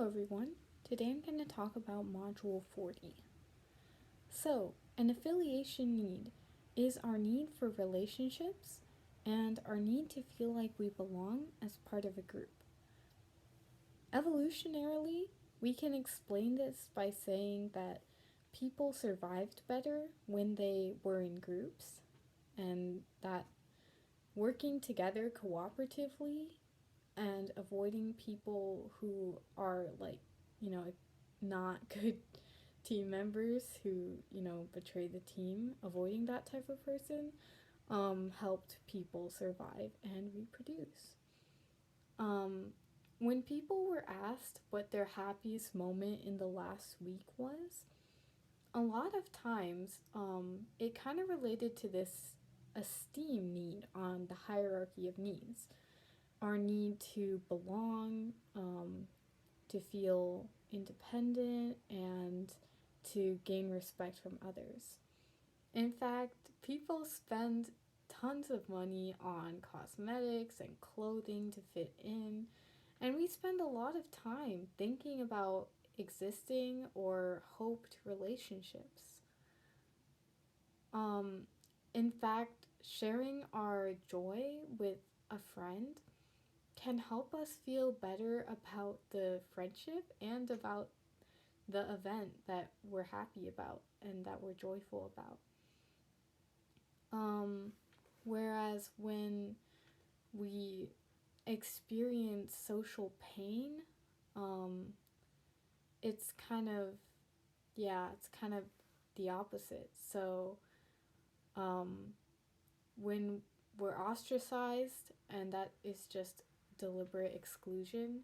everyone. Today I'm going to talk about Module 40. So, an affiliation need is our need for relationships and our need to feel like we belong as part of a group. Evolutionarily, we can explain this by saying that people survived better when they were in groups, and that working together cooperatively and avoiding people who are not good team members who betray the team, avoiding that type of person helped people survive and reproduce. When people were asked what their happiest moment in the last week was, a lot of times it kind of related to this esteem need on the hierarchy of needs. Our need to belong, to feel independent, and to gain respect from others. In fact, people spend tons of money on cosmetics and clothing to fit in, and we spend a lot of time thinking about existing or hoped relationships. Um, in fact, sharing our joy with a friend can help us feel better about the friendship and about the event that we're happy about and that we're joyful about. Um, Whereas when we experience social pain, um, it's kind of, it's kind of the opposite. So um, when we're ostracized, and that is just deliberate exclusion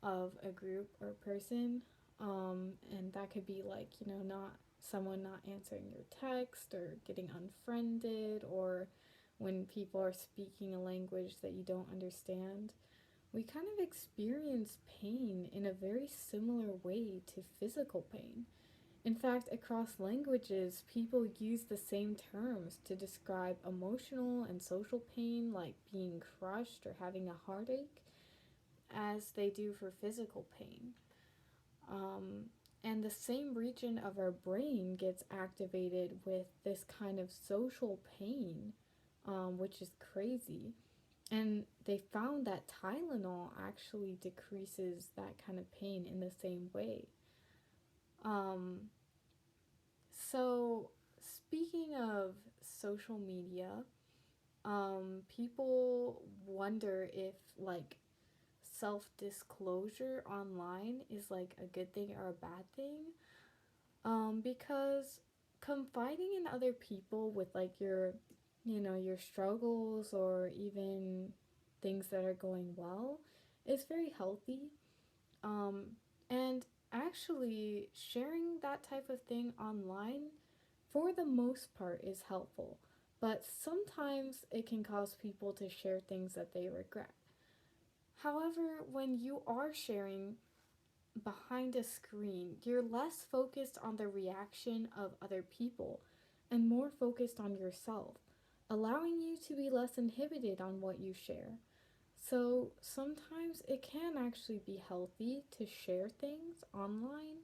of a group or person, and that could be like, not someone not answering your text or getting unfriended, or when people are speaking a language that you don't understand. We kind of experience pain in a very similar way to physical pain. In fact, across languages, people use the same terms to describe emotional and social pain, like being crushed or having a heartache, as they do for physical pain. Um, and the same region of our brain gets activated with this kind of social pain, which is crazy. And they found that Tylenol actually decreases that kind of pain in the same way. Um, so, speaking of social media, people wonder if like self disclosure online is like a good thing or a bad thing. Because confiding in other people with like your struggles or even things that are going well is very healthy. Um, and actually, sharing that type of thing online, for the most part, is helpful. But sometimes it can cause people to share things that they regret. However, when you are sharing behind a screen, you're less focused on the reaction of other people and more focused on yourself, allowing you to be less inhibited on what you share. So sometimes it can actually be healthy to share things online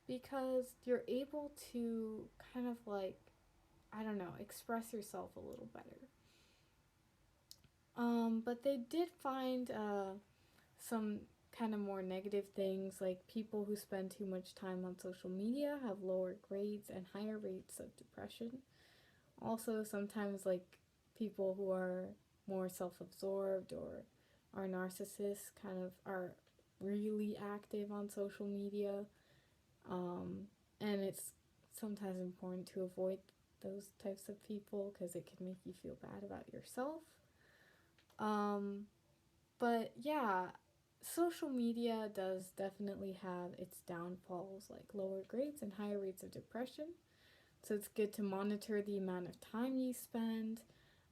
because you're able to kind of like, I don't know, express yourself a little better. But they did find some kind of more negative things, like people who spend too much time on social media have lower grades and higher rates of depression. Also, sometimes like people who are more self-absorbed or are narcissists kind of are really active on social media, um, and it's sometimes important to avoid those types of people because it can make you feel bad about yourself. um, but yeah, social media does definitely have its downfalls, like lower grades and higher rates of depression. So it's good to monitor the amount of time you spend,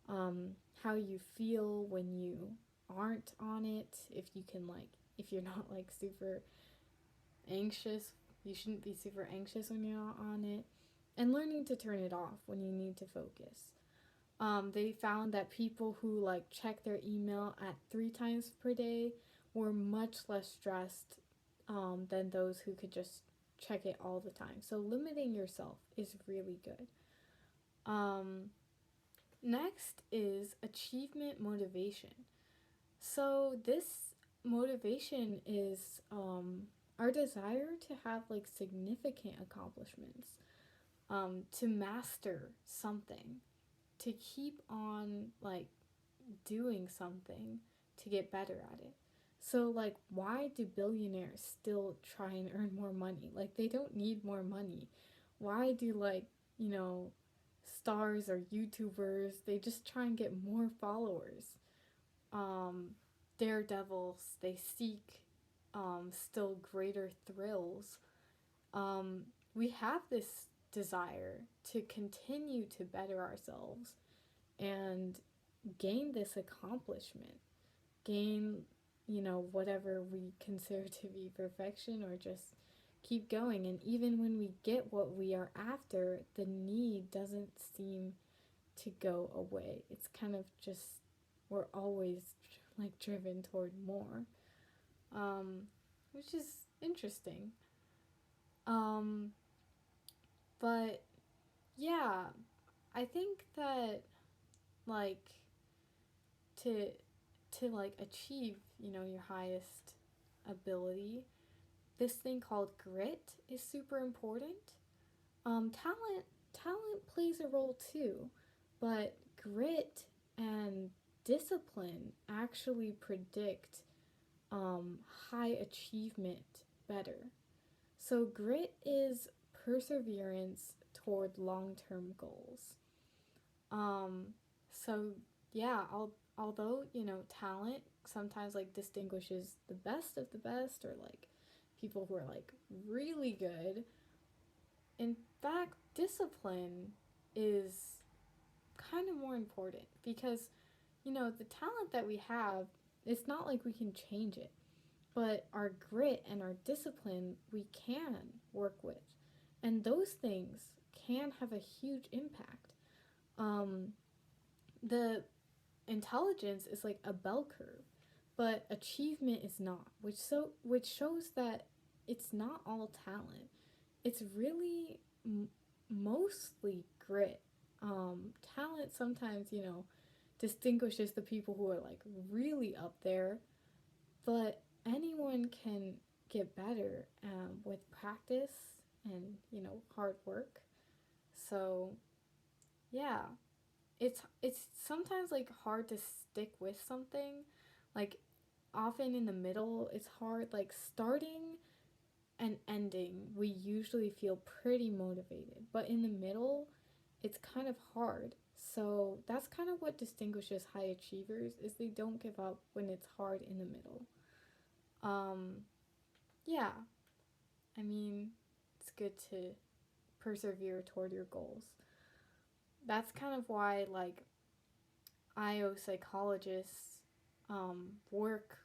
how you feel when you aren't on it. If you're not like super anxious, you shouldn't be super anxious when you're not on it. And learning to turn it off when you need to focus. They found that people who check their email at 3 times per day were much less stressed than those who could just check it all the time. So limiting yourself is really good. Um, Next is achievement motivation. So this motivation is our desire to have like significant accomplishments, to master something, to keep on like doing something to get better at it. So like why do billionaires still try and earn more money? Like they don't need more money. Why do like, you know, stars or YouTubers, they just try and get more followers? Um Daredevils, they seek still greater thrills. We have this desire to continue to better ourselves and gain this accomplishment, gain, whatever we consider to be perfection, or just keep going. And even when we get what we are after, the need doesn't seem to go away. It's kind of just, we're always like driven toward more, which is interesting. Um, but yeah, I think that like to like achieve, your highest ability, this thing called grit is super important. Talent plays a role too, but grit and discipline actually predict high achievement better. So grit is perseverance toward long-term goals. Um, so yeah, although, talent sometimes like distinguishes the best of the best, or like people who are like really good, in fact, discipline is kind of more important because, the talent that we have, it's not like we can change it, but our grit and our discipline we can work with. And those things can have a huge impact. Um, the intelligence is like a bell curve, but achievement is not, which shows that it's not all talent. It's really mostly grit. Talent sometimes, distinguishes the people who are like really up there, but anyone can get better with practice and, hard work. So yeah, it's sometimes like hard to stick with something. Like often in the middle it's hard. Like starting and ending, we usually feel pretty motivated, but in the middle it's kind of hard. So that's kind of what distinguishes high achievers, is they don't give up when it's hard in the middle. um yeah, I mean, it's good to persevere toward your goals. That's kind of why like IO psychologists work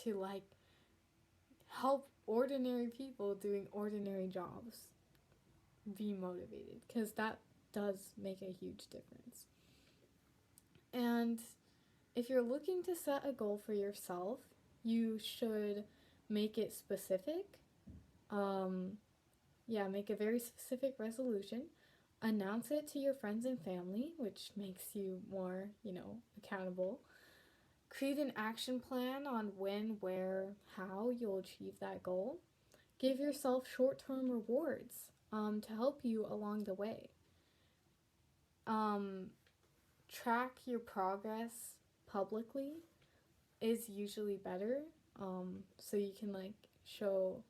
to like help ordinary people doing ordinary jobs be motivated, because that does make a huge difference. And if you're looking to set a goal for yourself, you should make it specific. Um, yeah, make a very specific resolution. Announce it to your friends and family, which makes you more, accountable. Create an action plan on when, where, how you'll achieve that goal. Give yourself short term rewards to help you along the way. Um, Track your progress publicly is usually better, so you can like show,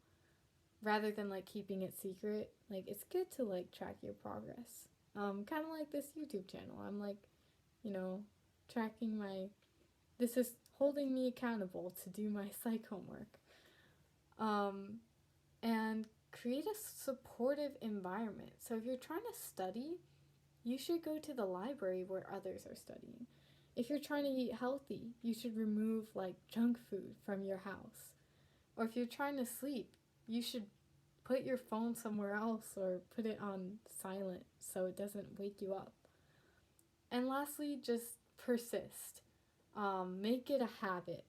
rather than like keeping it secret. Like it's good to like track your progress. Kind of like this YouTube channel. I'm like, you know, tracking my. This is holding me accountable to do my psych homework. And create a supportive environment. So if you're trying to study, you should go to the library where others are studying. If you're trying to eat healthy, you should remove like junk food from your house. Or if you're trying to sleep, you should put your phone somewhere else or put it on silent so it doesn't wake you up. And lastly, just persist. Make it a habit.